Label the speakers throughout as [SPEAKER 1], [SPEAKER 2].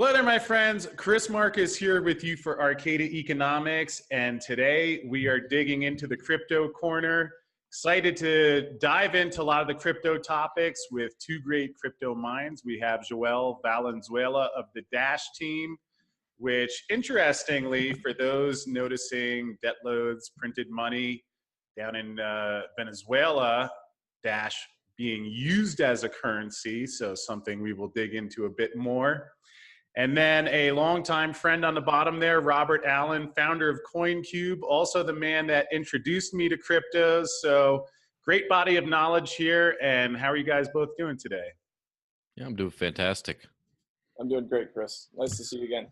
[SPEAKER 1] Hello there, my friends. Chris Marcus here with you for Arcadia Economics, and today we are digging into the crypto corner. Excited to dive into a lot of the crypto topics with two great crypto minds. We have Joel Valenzuela of the Dash team, which interestingly, for those noticing debt loads, printed money down in Venezuela, Dash being used as a currency, so something we will dig into a bit more. And then a longtime friend on the bottom there, Robert Allen, founder of COINCUBE, also the man that introduced me to cryptos. So great body of knowledge here. And how are you guys both doing today?
[SPEAKER 2] Yeah, I'm doing fantastic.
[SPEAKER 3] I'm doing great, Chris. Nice to see you again.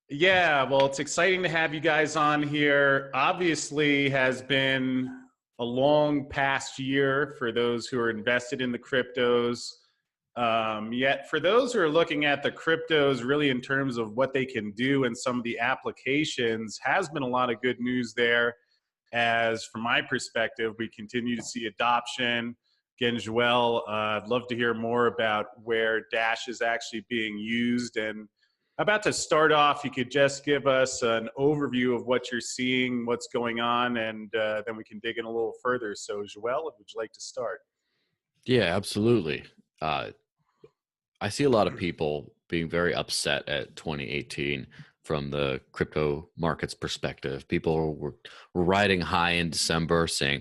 [SPEAKER 1] Yeah, well, it's exciting to have you guys on here. Obviously has been a long past year for those who are invested in the cryptos. Yet for those who are looking at the cryptos really in terms of what they can do and some of the applications, has been a lot of good news there. As from my perspective, we continue to see adoption. Again, Joel, I'd love to hear more about where Dash is actually being used. And about to start off, you could just give us an overview of what you're seeing, what's going on, and then we can dig in a little further. So Joel, would you like to start?
[SPEAKER 2] Yeah, absolutely. I see a lot of people being very upset at 2018 from the crypto markets perspective. People were riding high in December saying,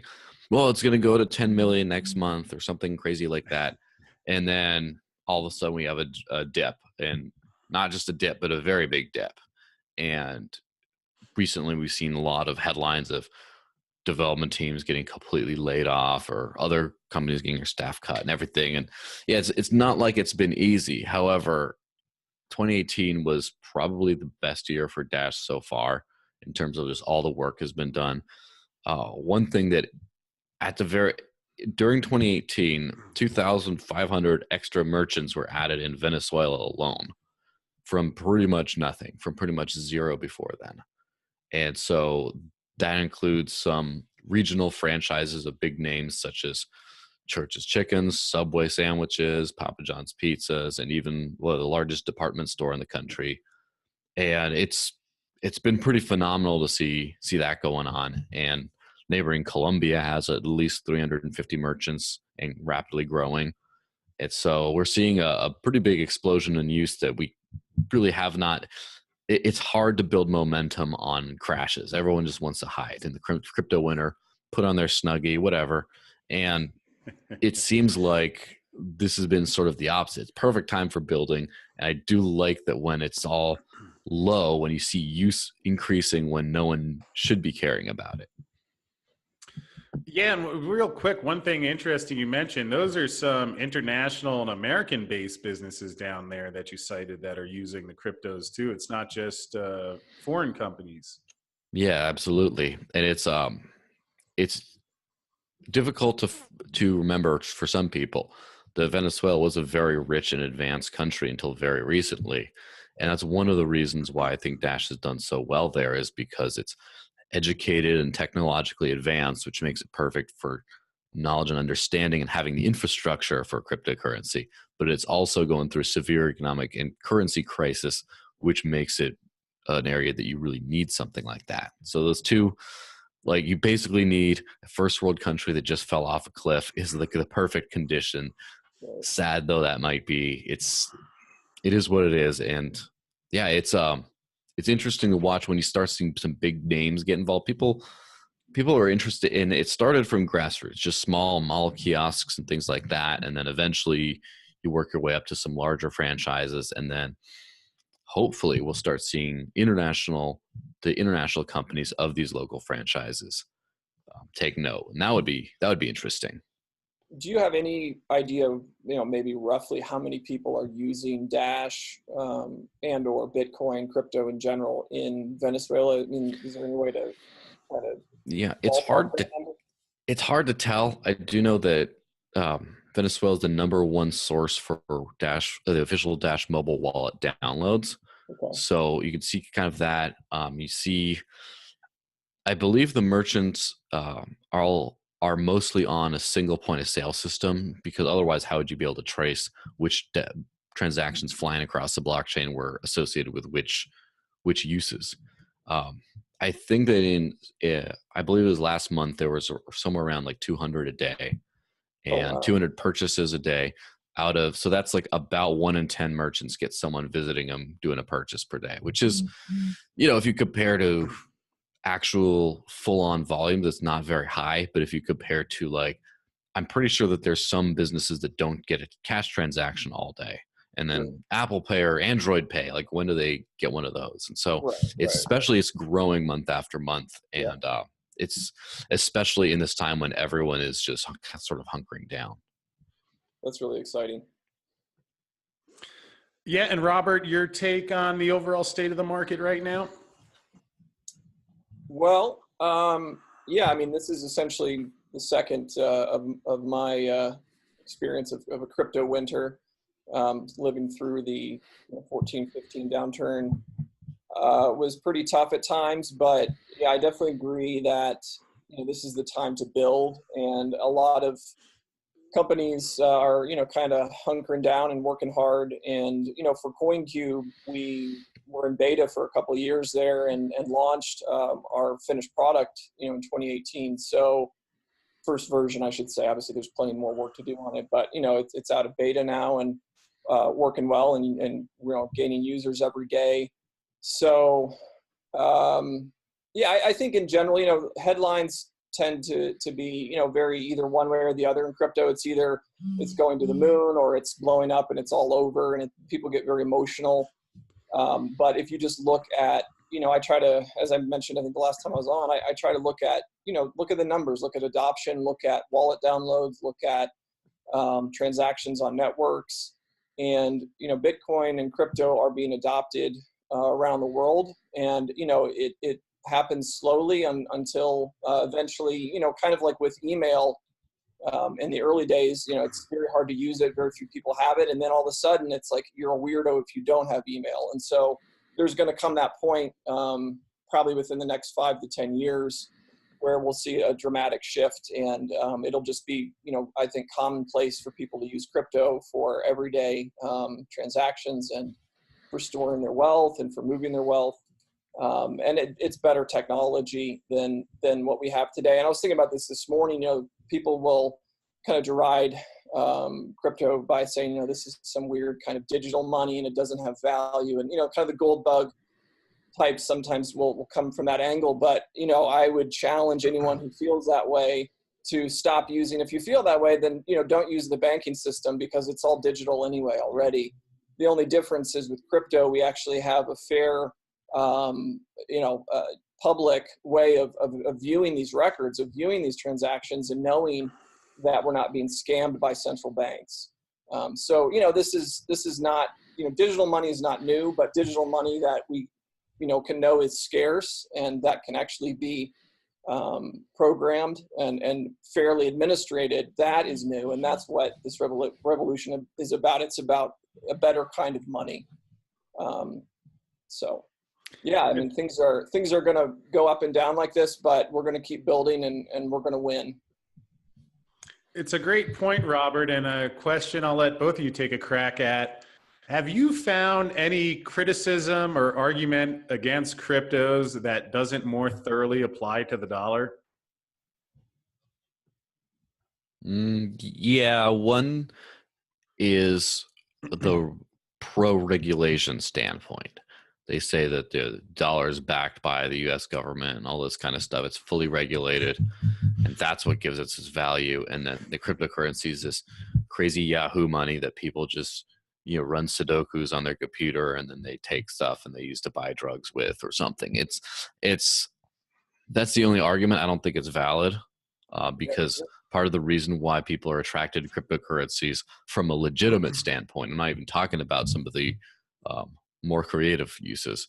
[SPEAKER 2] well, it's going to go to 10 million next month or something crazy like that. And then all of a sudden we have a dip, and not just a dip, but a very big dip. And recently we've seen a lot of headlines of development teams getting completely laid off or other companies getting their staff cut and everything. And yeah, it's not like it's been easy. However, 2018 was probably the best year for Dash so far in terms of just all the work has been done. One thing that during 2018, 2,500 extra merchants were added in Venezuela alone from pretty much nothing, from pretty much zero before then. And so that includes some regional franchises of big names such as Church's Chickens, Subway sandwiches, Papa John's pizzas, and even the largest department store in the country. And it's been pretty phenomenal to see that going on. And neighboring Colombia has at least 350 merchants and rapidly growing. And so we're seeing a pretty big explosion in use that we really have not. It's hard to build momentum on crashes. Everyone just wants to hide in the crypto winter, put on their Snuggie, whatever. And it seems like this has been sort of the opposite. It's perfect time for building. And I do like that when it's all low, when you see use increasing when no one should be caring about it.
[SPEAKER 1] Yeah, and real quick, one thing interesting you mentioned, those are some international and American-based businesses down there that you cited that are using the cryptos too. It's not just foreign companies.
[SPEAKER 2] Yeah, absolutely. And it's difficult to remember for some people. Venezuela was a very rich and advanced country until very recently. And that's one of the reasons why I think Dash has done so well there, is because it's educated and technologically advanced, which makes it perfect for knowledge and understanding and having the infrastructure for cryptocurrency. But it's also going through severe economic and currency crisis, which makes it an area that you really need something like that. So those two, like, you basically need a first world country that just fell off a cliff is like the perfect condition. Sad though that might be, it is what it is. And yeah, it's interesting to watch when you start seeing some big names get involved. People are interested in it. Started from grassroots, just small mall kiosks and things like that. And then eventually you work your way up to some larger franchises. And then hopefully we'll start seeing the international companies of these local franchises take note. And that would be interesting.
[SPEAKER 3] Do you have any idea, maybe roughly how many people are using Dash and or Bitcoin, crypto in general in Venezuela? I mean, is there any way to kind of?
[SPEAKER 2] Yeah, it's hard to tell. I do know that Venezuela is the number one source for Dash, the official Dash mobile wallet downloads. Okay. So you can see kind of that. You see, I believe the merchants are mostly on a single point of sale system, because otherwise how would you be able to trace which transactions flying across the blockchain were associated with which uses. I think that I believe it was last month, there was somewhere around like 200 a day and 200 purchases a day so that's like about 1 in 10 merchants get someone visiting them doing a purchase per day, which is, if you compare to actual full-on volume, that's not very high. But if you compare to, like, I'm pretty sure that there's some businesses that don't get a cash transaction all day, and then Apple Pay or Android Pay, like, when do they get one of those? And so it's growing month after month, and it's especially in this time when everyone is just sort of hunkering down.
[SPEAKER 3] That's really exciting.
[SPEAKER 1] Yeah, and Robert, your take on the overall state of the market right now?
[SPEAKER 3] Well, I mean, this is essentially the second of my experience of a crypto winter, living through the 14, 15 downturn. Was pretty tough at times, but yeah, I definitely agree that this is the time to build, and a lot of companies are kind of hunkering down and working hard. And for COINCUBE, we were in beta for a couple of years there, and launched our finished product in 2018. So first version, I should say. Obviously there's plenty more work to do on it, but it's out of beta now, and working well, and gaining users every day. So I think in general, headlines tend to be very either one way or the other in crypto. It's either it's going to the moon or it's blowing up and it's all over, and people get very emotional. But if you just look at I try to, as I mentioned, I think the last time I was on, I try to look at look at the numbers, look at adoption, look at wallet downloads, look at transactions on networks, and Bitcoin and crypto are being adopted around the world, and it happens slowly until eventually, kind of like with email in the early days, it's very hard to use it. Very few people have it. And then all of a sudden it's like, you're a weirdo if you don't have email. And so there's going to come that point probably within the next 5 to 10 years where we'll see a dramatic shift, and it'll just be, I think, commonplace for people to use crypto for everyday transactions and for storing their wealth and for moving their wealth. And it's better technology than what we have today. And I was thinking about this morning. People will kind of deride crypto by saying, this is some weird kind of digital money and it doesn't have value. And kind of the gold bug types sometimes will come from that angle. But I would challenge anyone who feels that way to stop using. If you feel that way, then don't use the banking system, because it's all digital anyway already. The only difference is with crypto, we actually have a fair public way of viewing these records, of viewing these transactions, and knowing that we're not being scammed by central banks. So this is not, digital money is not new, but digital money that we can know is scarce and that can actually be programmed and fairly administrated, that is new. And that's what this revolution is about. It's about a better kind of money. So yeah, I mean, things are going to go up and down like this, but we're going to keep building, and we're going to win.
[SPEAKER 1] It's a great point, Robert, and a question I'll let both of you take a crack at. Have you found any criticism or argument against cryptos that doesn't more thoroughly apply to the dollar?
[SPEAKER 2] Yeah, one is the pro-regulation standpoint. They say that the dollar is backed by the U.S. government and all this kind of stuff. It's fully regulated, and that's what gives it its value. And then the cryptocurrency is this crazy Yahoo money that people just run Sudokus on their computer, and then they take stuff and they use to buy drugs with or something. That's the only argument. I don't think it's valid because part of the reason why people are attracted to cryptocurrencies from a legitimate standpoint, I'm not even talking about some of the more creative uses,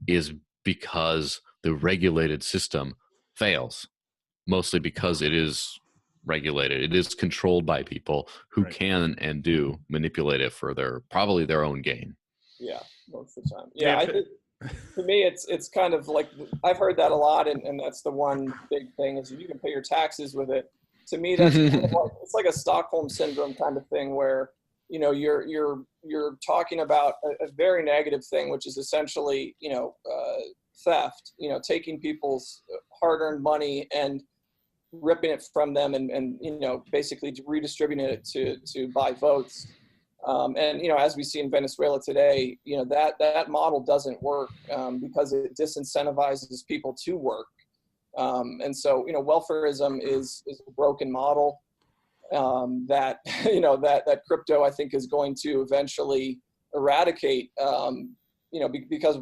[SPEAKER 2] is because the regulated system fails, mostly because it is regulated. It is controlled by people who can and do manipulate it for probably their own gain.
[SPEAKER 3] Yeah, most of the time. Yeah, I think to me it's kind of like, I've heard that a lot, and that's the one big thing, is if you can pay your taxes with it. To me, that's kind of like, it's like a Stockholm syndrome kind of thing, where you're talking about a very negative thing, which is essentially, theft, taking people's hard-earned money and ripping it from them and basically redistributing it to buy votes. And as we see in Venezuela today, that model doesn't work because it disincentivizes people to work. And so, welfarism is a broken model that, that crypto, I think, is going to eventually eradicate, because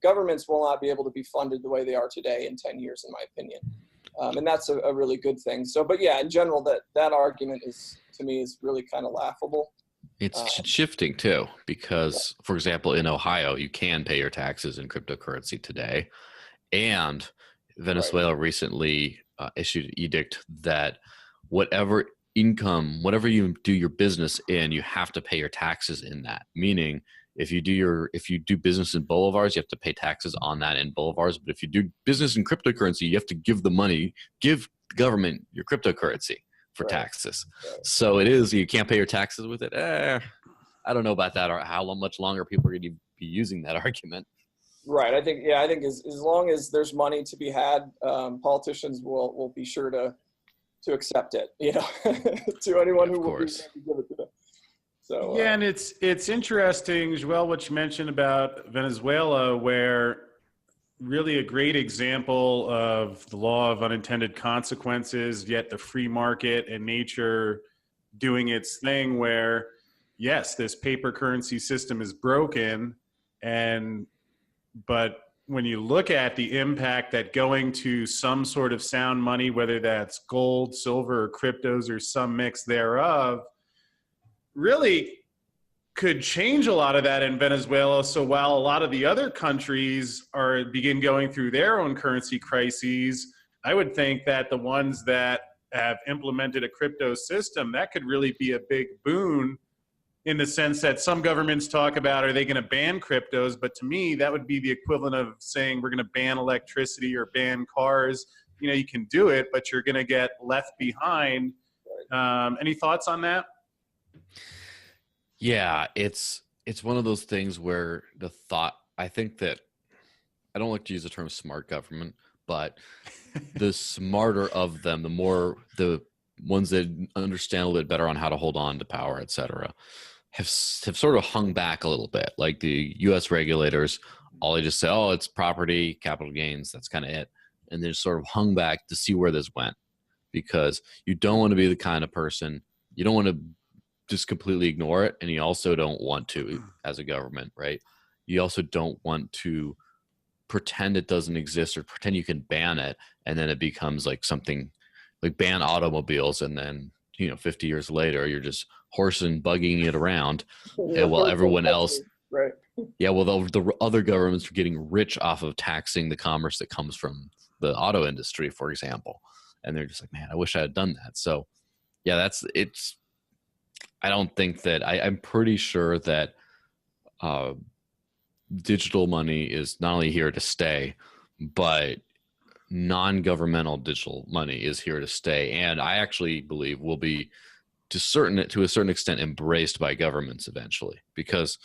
[SPEAKER 3] governments will not be able to be funded the way they are today in 10 years, in my opinion. And that's a really good thing. So, but yeah, in general, that argument to me is really kind of laughable.
[SPEAKER 2] It's shifting too, because, for example, in Ohio, you can pay your taxes in cryptocurrency today. And Venezuela recently issued an edict that whatever you do your business in, you have to pay your taxes in that. Meaning, if you do business in bolivars, you have to pay taxes on that in bolivars. But if you do business in cryptocurrency, you have to give the government your cryptocurrency for taxes. So you can't pay your taxes with it. I don't know about that, or how much longer people are going to be using that argument.
[SPEAKER 3] Right. I think as long as there's money to be had, politicians will be sure to accept it, to anyone who will be able to give it to them. So,
[SPEAKER 1] yeah, and it's interesting, Joel, what you mentioned about Venezuela, where really a great example of the law of unintended consequences, yet the free market and nature doing its thing, where, yes, this paper currency system is broken, but when you look at the impact that going to some sort of sound money, whether that's gold, silver, or cryptos, or some mix thereof, really could change a lot of that in Venezuela. So while a lot of the other countries begin going through their own currency crises, I would think that the ones that have implemented a crypto system, that could really be a big boon, in the sense that some governments talk about, are they going to ban cryptos? But to me, that would be the equivalent of saying we're going to ban electricity or ban cars. You can do it, but you're going to get left behind. Any thoughts on that?
[SPEAKER 2] Yeah, it's one of those things where I think that, I don't like to use the term smart government, but the smarter of them, the ones that understand a little bit better on how to hold on to power, et cetera, have sort of hung back a little bit. Like the U.S. regulators, all they just say, oh, it's property, capital gains, that's kind of it. And they just sort of hung back to see where this went, because you don't want to be the kind of person, you don't want to just completely ignore it, and you also don't want to, as a government, right? You also don't want to pretend it doesn't exist or pretend you can ban it, and then it becomes like something like ban automobiles, and then 50 years later you're just horse and buggying it around, and while everyone else,
[SPEAKER 3] right?
[SPEAKER 2] Yeah, well, the other governments are getting rich off of taxing the commerce that comes from the auto industry, for example, and they're just like, man, I wish I had done that. So yeah, I don't think that I'm pretty sure that digital money is not only here to stay, but non-governmental digital money is here to stay. And I actually believe will be to a certain extent embraced by governments eventually, because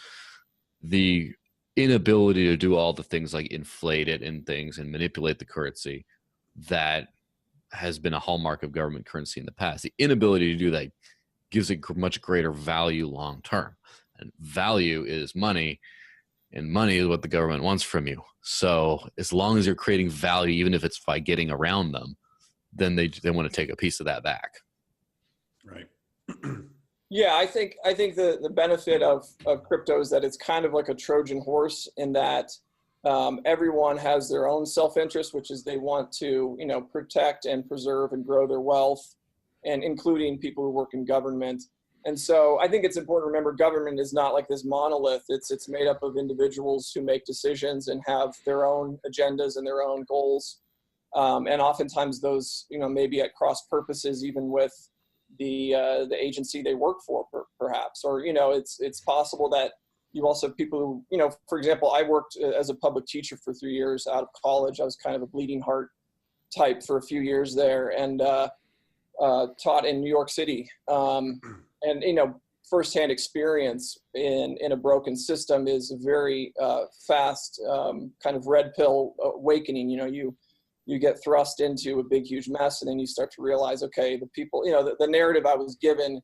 [SPEAKER 2] the inability to do all the things like inflate it and things and manipulate the currency that has been a hallmark of government currency in the past, the inability to do that gives it much greater value long term. And value is money, and money is what the government wants from you. So as long as you're creating value, even if it's by getting around them, then they want to take a piece of that back.
[SPEAKER 1] Right.
[SPEAKER 3] Yeah, I think the benefit of crypto is that it's kind of like a Trojan horse, in that everyone has their own self-interest, which is they want to protect and preserve and grow their wealth, and including people who work in government. And so I think it's important to remember government is not like this monolith. It's made up of individuals who make decisions and have their own agendas and their own goals. And oftentimes those, may be at cross purposes even with the agency they work for, perhaps. Or, it's possible that you also have people who, for example, I worked as a public teacher for 3 years out of college. I was kind of a bleeding heart type for a few years there, and taught in New York City. And, firsthand experience in a broken system is a very fast kind of red pill awakening. You get thrust into a big, huge mess, and then you start to realize, okay, the people, the narrative I was given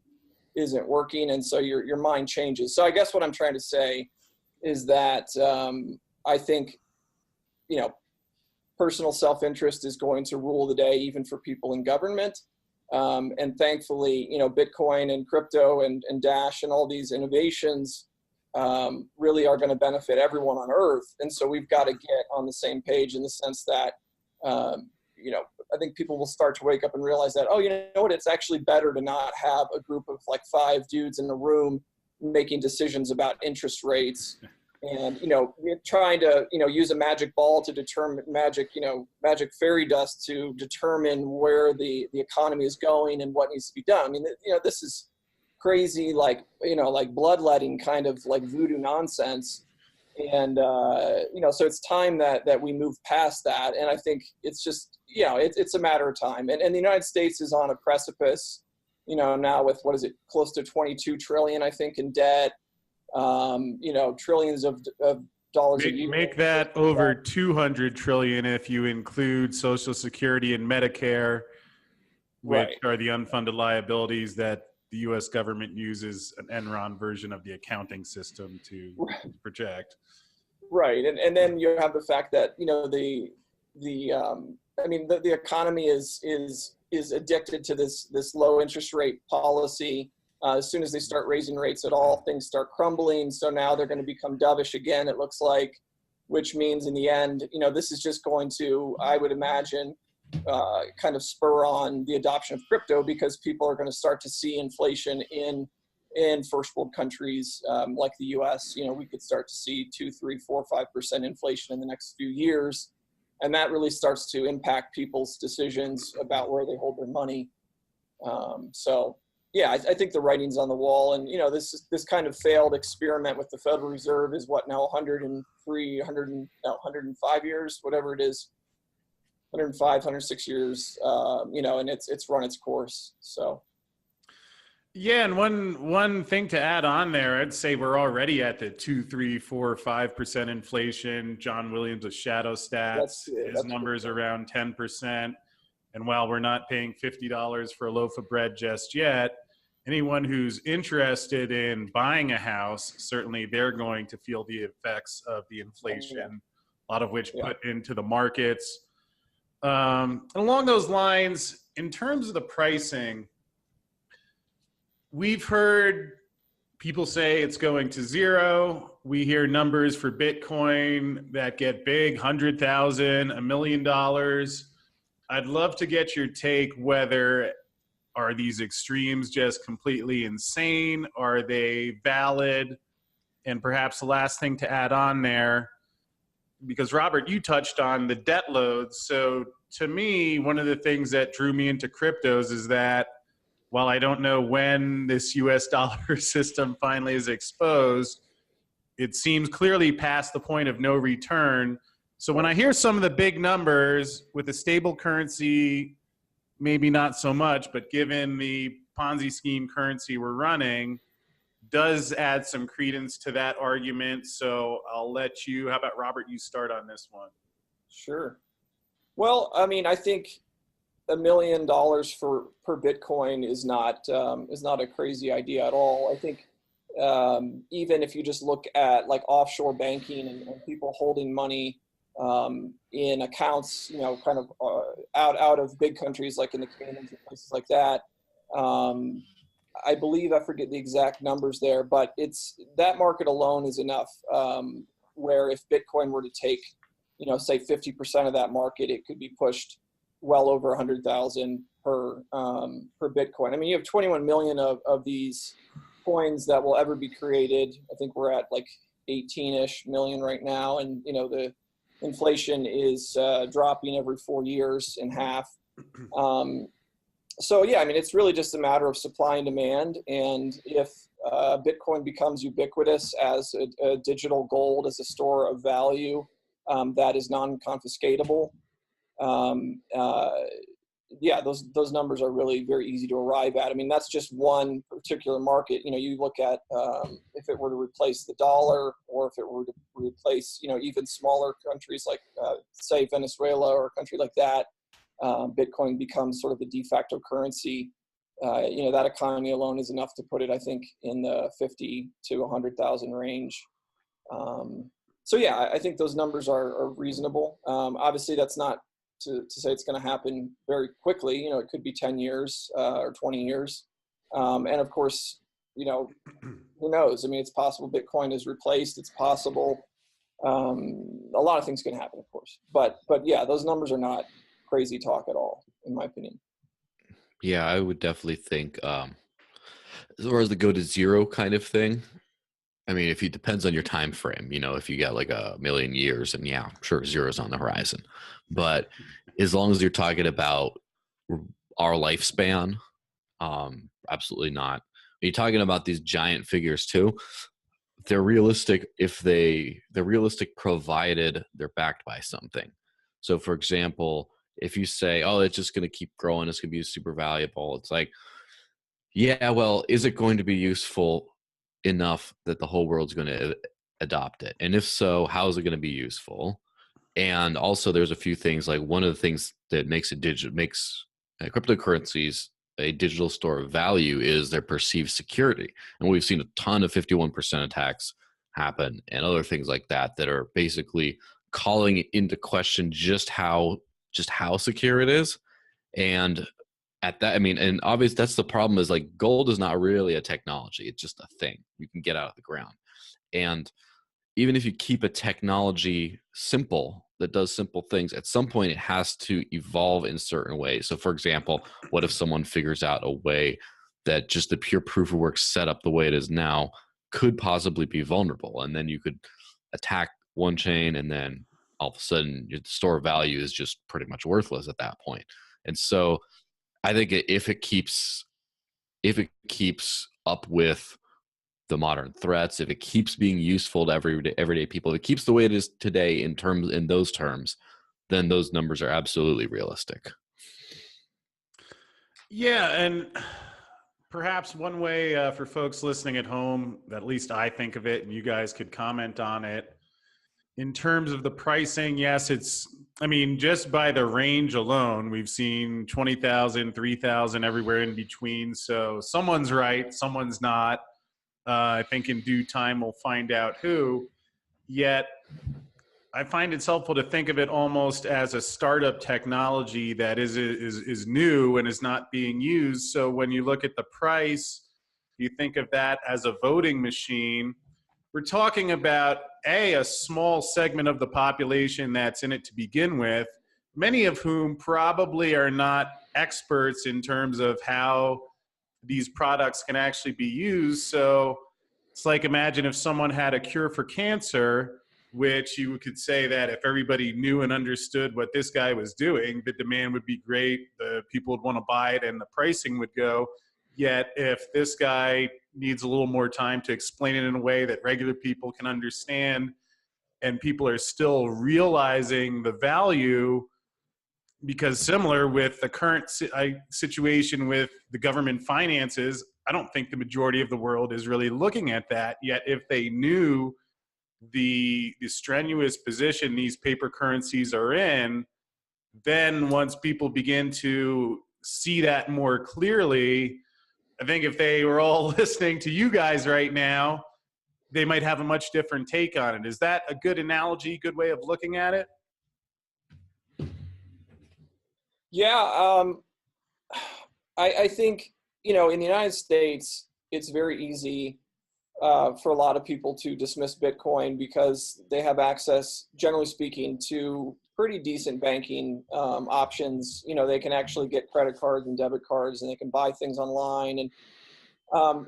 [SPEAKER 3] isn't working, and so your mind changes. So I guess what I'm trying to say is that I think, personal self-interest is going to rule the day, even for people in government. And thankfully, Bitcoin and crypto and Dash and all these innovations really are going to benefit everyone on Earth. And so we've got to get on the same page in the sense that, I think people will start to wake up and realize that, oh, you know what, it's actually better to not have a group of like 5 dudes in the room making decisions about interest rates and, trying to, use a magic ball to determine magic fairy dust to determine where the economy is going and what needs to be done. I mean, this is crazy, like bloodletting kind of like voodoo nonsense. And, so it's time that we move past that. And I think it's just, it's a matter of time. And the United States is on a precipice, now with, what is it, close to 22 trillion, I think, in debt, trillions of dollars a year.
[SPEAKER 1] Make that over 200 trillion if you include Social Security and Medicare, which are the unfunded liabilities that the U.S. government uses an Enron version of the accounting system to project.
[SPEAKER 3] Right, and then you have the fact that the economy is addicted to this low interest rate policy. As soon as they start raising rates at all, things start crumbling. So now they're going to become dovish again, it looks like, which means in the end, this is just going to, I would imagine, kind of spur on the adoption of crypto, because people are going to start to see inflation in first world countries like the U.S. We could start to see 2, 3, 4, 5% inflation in the next few years, and that really starts to impact people's decisions about where they hold their money. Yeah, I think the writing's on the wall, and this kind of failed experiment with the Federal Reserve is what now 105 years, whatever it is, 105, 106 years, and it's run its course. So.
[SPEAKER 1] Yeah, and one thing to add on there, I'd say we're already at the 2, 3, 4, 5% inflation. John Williams with Shadow Stats, his numbers around 10%. And while we're not paying $50 for a loaf of bread just yet, anyone who's interested in buying a house, certainly they're going to feel the effects of the inflation, a lot of which put into the markets. Along those lines, in terms of the pricing, we've heard people say it's going to zero. We hear numbers for Bitcoin that get big, 100,000, $1 million. I'd love to get your take whether are these extremes just completely insane? Are they valid? And perhaps the last thing to add on there, because Robert, you touched on the debt loads. So to me, one of the things that drew me into cryptos is that while I don't know when this US dollar system finally is exposed, it seems clearly past the point of no return. So when I hear some of the big numbers with a stable currency, maybe not so much, but given the Ponzi scheme currency we're running, does add some credence to that argument. So I'll let you, how about Robert, you start on this one?
[SPEAKER 3] Sure. Well, I think $1 million per Bitcoin is not a crazy idea at all. I think even if you just look at like offshore banking and people holding money in accounts, kind of out of big countries like in the Caymans and places like that. I believe, I forget the exact numbers there, but that market alone is enough where if Bitcoin were to take, say 50% of that market, it could be pushed well over 100,000 per Bitcoin. You have 21 million of these coins that will ever be created. I think we're at like 18-ish million right now, and the inflation is dropping every 4 years in half. So yeah, it's really just a matter of supply and demand. And if Bitcoin becomes ubiquitous as a digital gold, as a store of value that is non-confiscatable, yeah, those numbers are really very easy to arrive at. I mean, that's just one particular market. You know, you look at if it were to replace the dollar, or if it were to replace, you know, even smaller countries like, say, Venezuela or a country like that, Bitcoin becomes sort of the de facto currency. You know, that economy alone is enough to put it, I think, in the 50 to 100,000 range. So yeah, I think those numbers are reasonable. Obviously, that's not to say it's going to happen very quickly. You know, it could be 10 years or 20 years. And of course, you know, who knows? I mean, it's possible Bitcoin is replaced. It's possible. A lot of things can happen, of course. But yeah, those numbers are not crazy talk at all, in my opinion.
[SPEAKER 2] Yeah, I would definitely think, as far as the go to zero kind of thing, I mean, if it depends on your time frame, you know, if you got like a million years, and yeah, sure, zero's on the horizon. But as long as you're talking about our lifespan, absolutely not. Are you talking about these giant figures too? They're realistic if they're realistic provided they're backed by something. So for example, if you say, oh, it's just going to keep growing, it's going to be super valuable, it's like, yeah, well, is it going to be useful enough that the whole world's going to adopt it? And if so, how is it going to be useful? And also there's a few things, like one of the things that makes cryptocurrencies a digital store of value is their perceived security. And we've seen a ton of 51% attacks happen and other things like that that are basically calling into question just how secure it is. And at that, I mean, and obviously that's the problem, is like gold is not really a technology. It's just a thing you can get out of the ground. And even if you keep a technology simple that does simple things, at some point it has to evolve in certain ways. So for example, what if someone figures out a way that just the pure proof of work setup the way it is now could possibly be vulnerable, and then you could attack one chain, and then all of a sudden your store of value is just pretty much worthless at that point. And so I think if it keeps up with the modern threats, if it keeps being useful to everyday people, if it keeps the way it is today in those terms, then those numbers are absolutely realistic.
[SPEAKER 1] Yeah, and perhaps one way for folks listening at home, at least I think of it, and you guys could comment on it, in terms of the pricing, yes, I mean, just by the range alone, we've seen 20,000, 3,000, everywhere in between. So someone's right, someone's not. I think in due time we'll find out who. Yet I find it helpful to think of it almost as a startup technology that is new and is not being used. So when you look at the price, you think of that as a voting machine. We're talking about a small segment of the population that's in it to begin with, many of whom probably are not experts in terms of how these products can actually be used. So it's like, imagine if someone had a cure for cancer, which you could say that if everybody knew and understood what this guy was doing, the demand would be great, the people would want to buy it, and the pricing would go. Yet if this guy needs a little more time to explain it in a way that regular people can understand, and people are still realizing the value, because similar with the current situation with the government finances, I don't think the majority of the world is really looking at that. Yet if they knew the strenuous position these paper currencies are in, then once people begin to see that more clearly, I think if they were all listening to you guys right now, they might have a much different take on it. Is that a good analogy, good way of looking at it?
[SPEAKER 3] Yeah, I think, you know, in the United States, it's very easy for a lot of people to dismiss Bitcoin because they have access, generally speaking, to pretty decent banking options. You know, they can actually get credit cards and debit cards, and they can buy things online. And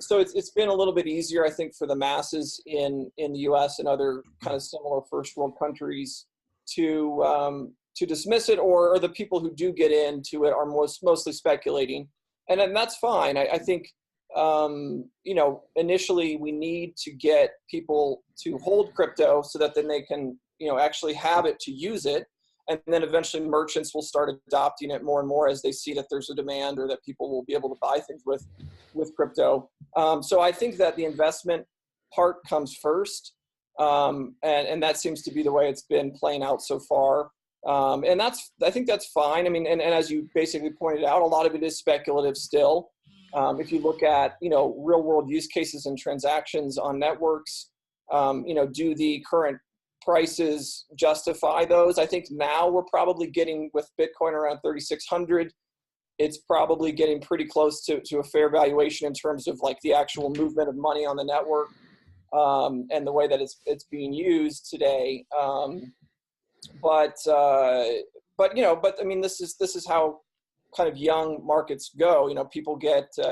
[SPEAKER 3] so it's been a little bit easier, I think, for the masses in the U.S. and other kind of similar first world countries to dismiss it, or the people who do get into it are mostly speculating, and that's fine. I think you know, initially we need to get people to hold crypto so that then they can, you know, actually have it to use it. And then eventually merchants will start adopting it more and more as they see that there's a demand or that people will be able to buy things with crypto. So I think that the investment part comes first. And that seems to be the way it's been playing out so far. And I think that's fine. I mean, and as you basically pointed out, a lot of it is speculative still. If you look at, real world use cases and transactions on networks, do the current prices justify those? I think now we're probably getting, with Bitcoin around 3,600, it's probably getting pretty close to a fair valuation in terms of like the actual movement of money on the network, and the way that it's being used today. But I mean, this is how kind of young markets go. People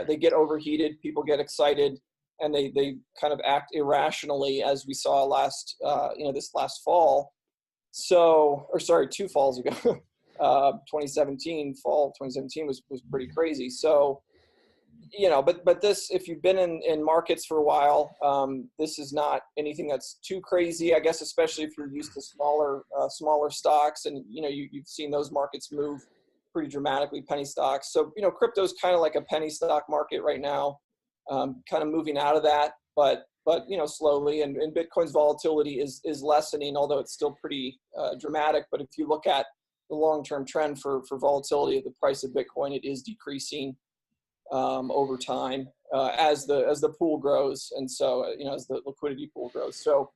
[SPEAKER 3] they get overheated, people get excited, and they kind of act irrationally, as we saw this last fall. So, or sorry, 2 falls ago, 2017 was pretty crazy. So, but this, if you've been in markets for a while, this is not anything that's too crazy, I guess, especially if you're used to smaller stocks, and you've seen those markets move pretty dramatically, penny stocks. So crypto is kind of like a penny stock market right now, kind of moving out of that, but slowly. And Bitcoin's volatility is lessening, although it's still pretty dramatic. But if you look at the long-term trend for volatility of the price of Bitcoin, it is decreasing over time as the pool grows, and so as the liquidity pool grows. So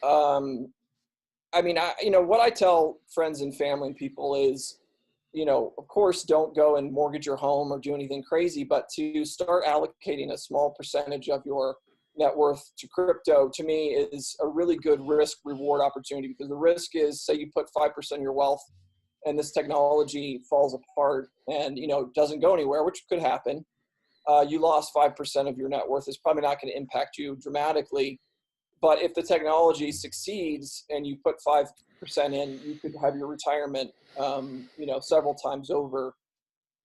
[SPEAKER 3] I mean, what I tell friends and family and people is, of course, don't go and mortgage your home or do anything crazy, but to start allocating a small percentage of your net worth to crypto, to me, is a really good risk reward opportunity, because the risk is, say you put 5% of your wealth and this technology falls apart and doesn't go anywhere, which could happen. You lost 5% of your net worth. It's probably not going to impact you dramatically. But if the technology succeeds and you put 5% in, you could have your retirement, several times over.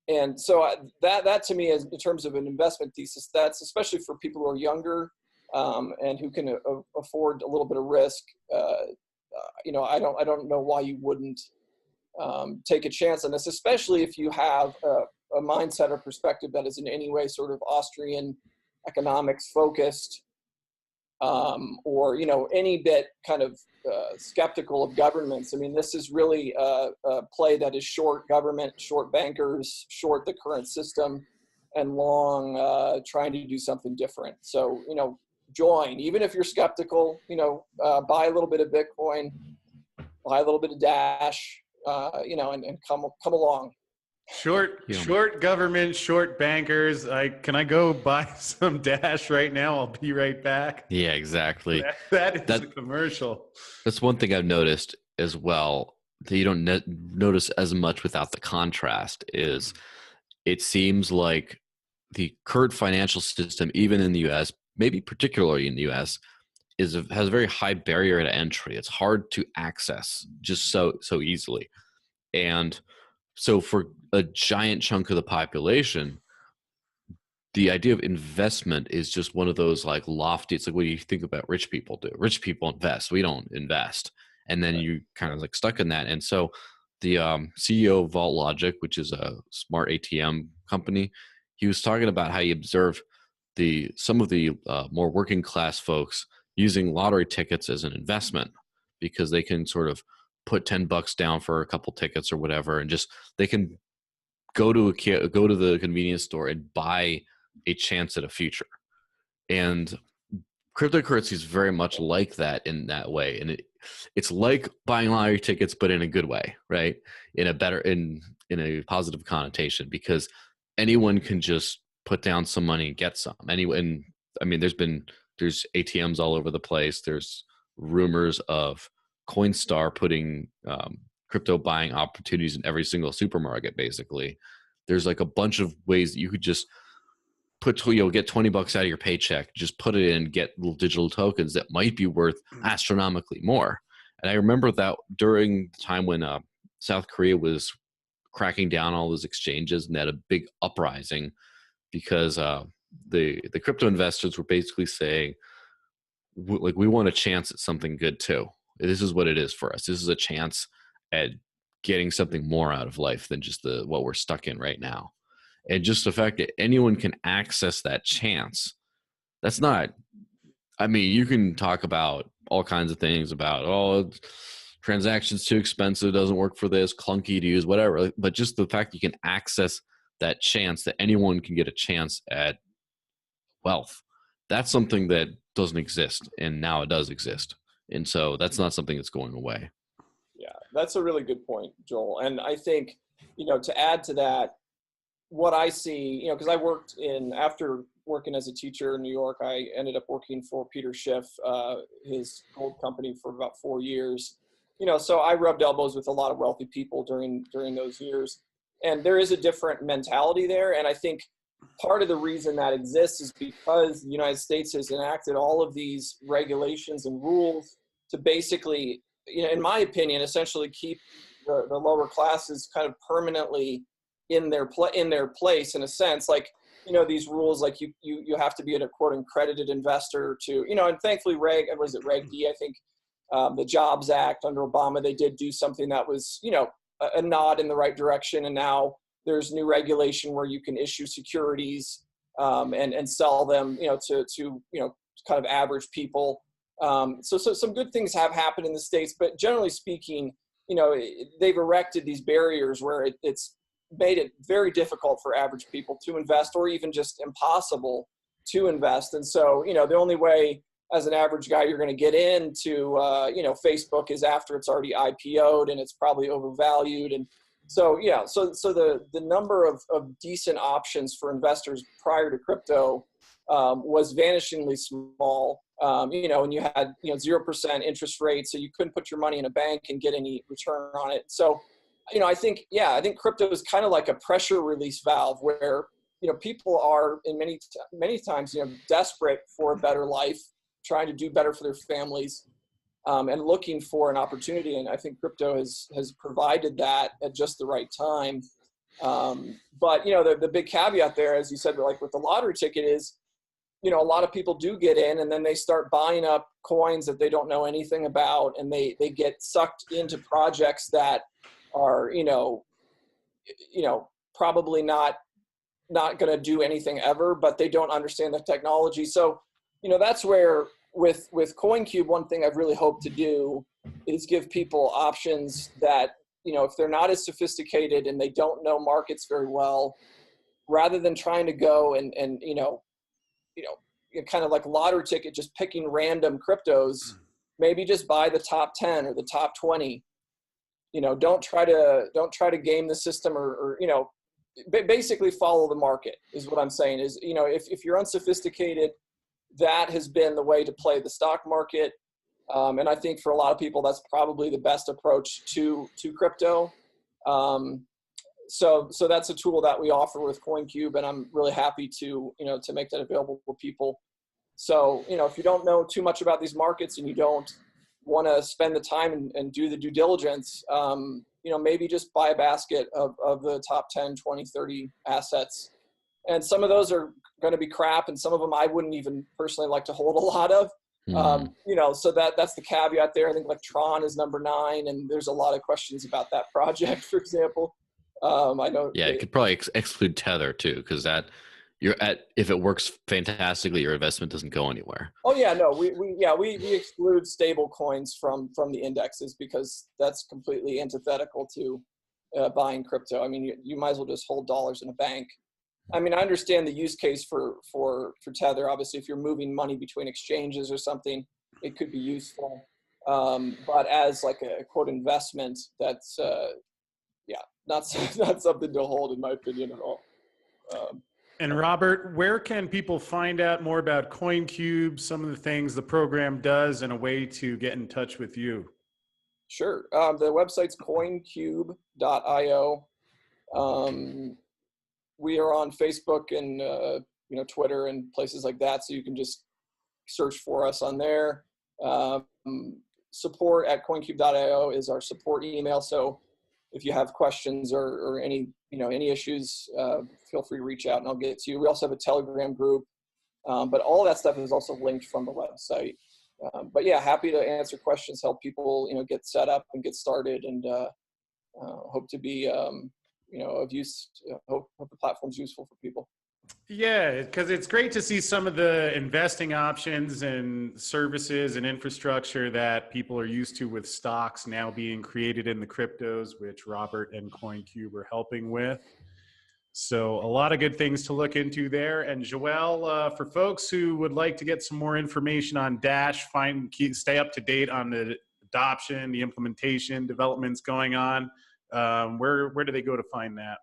[SPEAKER 3] And so that to me is, in terms of an investment thesis, that's especially for people who are younger and who can afford a little bit of risk. I don't know why you wouldn't take a chance on this, especially if you have a mindset or perspective that is in any way sort of Austrian economics focused, or any bit kind of skeptical of governments. I mean, this is really a play that is short government, short bankers, short the current system, and long trying to do something different. So join, even if you're skeptical. Buy a little bit of Bitcoin, buy a little bit of Dash, and come along.
[SPEAKER 1] Short government, short bankers. Can I go buy some Dash right now? I'll be right back.
[SPEAKER 2] Yeah, exactly.
[SPEAKER 1] That is a commercial.
[SPEAKER 2] That's one thing I've noticed as well that you don't notice as much without the contrast is it seems like the current financial system, even in the U.S., maybe particularly in the U.S., has a very high barrier to entry. It's hard to access just so easily. And so for a giant chunk of the population, the idea of investment is just one of those like lofty, it's like what you think about rich people do. Rich people invest. We don't invest. And then you kind of like stuck in that. And so the CEO of Vault Logic, which is a smart ATM company, he was talking about how he observed some of the more working class folks using lottery tickets as an investment, because they can sort of put $10 down for a couple tickets or whatever, and just they can go to the convenience store and buy a chance at a future. And cryptocurrency is very much like that in that way, and it's like buying lottery tickets, but in a good way, right? In a positive connotation, because anyone can just put down some money and get some. And I mean, there's ATMs all over the place. There's rumors of Coinstar putting crypto buying opportunities in every single supermarket. Basically, there's like a bunch of ways that you could just get $20 out of your paycheck, just put it in, get little digital tokens that might be worth astronomically more. And I remember that during the time when South Korea was cracking down all those exchanges, and they had a big uprising because the crypto investors were basically saying, like, we want a chance at something good too. This is what it is for us. This is a chance at getting something more out of life than just what we're stuck in right now. And just the fact that anyone can access that chance, that's not, I mean, you can talk about all kinds of things about, oh, transactions too expensive, doesn't work for this, clunky to use, whatever. But just the fact you can access that chance, that anyone can get a chance at wealth, that's something that doesn't exist. And now it does exist. And so that's not something that's going away.
[SPEAKER 3] Yeah, that's a really good point, Joel. And I think, to add to that, what I see, because I worked after working as a teacher in New York, I ended up working for Peter Schiff, his gold company, for about 4 years. So I rubbed elbows with a lot of wealthy people during those years. And there is a different mentality there. And I think part of the reason that exists is because the United States has enacted all of these regulations and rules to basically, in my opinion, essentially keep the lower classes kind of permanently in their place, in a sense. Like, these rules, like you have to be a quote accredited investor to, and thankfully Reg D, I think, the Jobs Act under Obama, they did do something that was, a nod in the right direction. And now there's new regulation where you can issue securities and sell them, to kind of average people. So some good things have happened in the States, but generally speaking, they've erected these barriers where it's made it very difficult for average people to invest, or even just impossible to invest. And so, the only way as an average guy you're going to get into, Facebook is after it's already IPO'd and it's probably overvalued. And so, so the number of decent options for investors prior to crypto was vanishingly small. And you had, 0% interest rate, so you couldn't put your money in a bank and get any return on it. So, I think crypto is kind of like a pressure release valve where, people are in many times, desperate for a better life, trying to do better for their families, and looking for an opportunity. And I think crypto has provided that at just the right time. But, the big caveat there, as you said, like with the lottery ticket is, a lot of people do get in and then they start buying up coins that they don't know anything about. And they get sucked into projects that are, probably not going to do anything ever, but they don't understand the technology. So, that's where with COINCUBE, one thing I've really hoped to do is give people options that, if they're not as sophisticated and they don't know markets very well, rather than trying to go and kind of like lottery ticket, just picking random cryptos, maybe just buy the top 10 or the top 20. Don't try to game the system or basically follow the market is what I'm saying. Is, if you're unsophisticated, that has been the way to play the stock market. And I think for a lot of people, that's probably the best approach to crypto. So that's a tool that we offer with COINCUBE, and I'm really happy to make that available for people. So, if you don't know too much about these markets and you don't want to spend the time and do the due diligence, maybe just buy a basket of the top 10, 20, 30 assets. And some of those are going to be crap, and some of them I wouldn't even personally like to hold a lot of. So that's the caveat there. I think like Tron is number 9, and there's a lot of questions about that project, for example. I know.
[SPEAKER 2] Yeah, it could probably exclude Tether too, because if it works fantastically, your investment doesn't go anywhere.
[SPEAKER 3] Oh yeah, no, we exclude stable coins from the indexes because that's completely antithetical to buying crypto. I mean, you might as well just hold dollars in a bank. I mean, I understand the use case for Tether. Obviously, if you're moving money between exchanges or something, it could be useful. But as like a quote investment, that's not something to hold, in my opinion, at all.
[SPEAKER 1] And Robert, where can people find out more about COINCUBE, some of the things the program does, and a way to get in touch with you?
[SPEAKER 3] Sure. The website's coincube.io. We are on Facebook and Twitter and places like that, so you can just search for us on there. Support at coincube.io is our support email. So if you have questions or any issues, feel free to reach out and I'll get to you. We also have a Telegram group, but all of that stuff is also linked from the website. But yeah, happy to answer questions, help people, get set up and get started. And hope to be, of use. Hope the platform's useful for people.
[SPEAKER 1] Yeah, because it's great to see some of the investing options and services and infrastructure that people are used to with stocks now being created in the cryptos, which Robert and COINCUBE are helping with. So a lot of good things to look into there. And Joel, for folks who would like to get some more information on Dash, stay up to date on the adoption, the implementation, developments going on, where do they go to find that?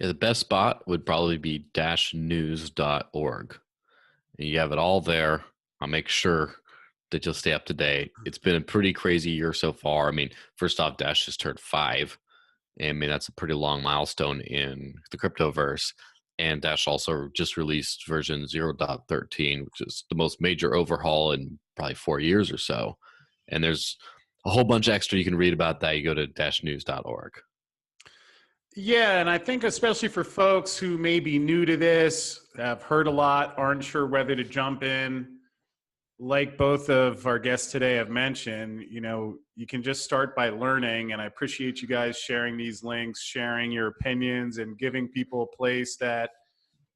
[SPEAKER 2] Yeah, the best spot would probably be dashnews.org. And you have it all there. I'll make sure that you'll stay up to date. It's been a pretty crazy year so far. I mean, first off, Dash just turned 5. And I mean, that's a pretty long milestone in the cryptoverse. And Dash also just released version 0.13, which is the most major overhaul in probably 4 years or so. And there's a whole bunch extra you can read about that. You go to dashnews.org.
[SPEAKER 1] Yeah, and I think especially for folks who may be new to this, have heard a lot, aren't sure whether to jump in, like both of our guests today have mentioned, you can just start by learning. And I appreciate you guys sharing these links, sharing your opinions, and giving people a place that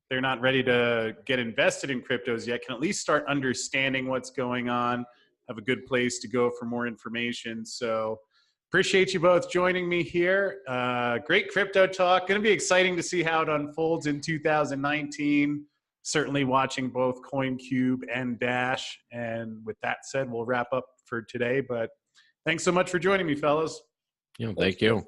[SPEAKER 1] they're not ready to get invested in cryptos yet, can at least start understanding what's going on, have a good place to go for more information. So appreciate you both joining me here. Great crypto talk. Going to be exciting to see how it unfolds in 2019. Certainly watching both COINCUBE and Dash. And with that said, we'll wrap up for today. But thanks so much for joining me, fellas.
[SPEAKER 2] Yeah, thank you.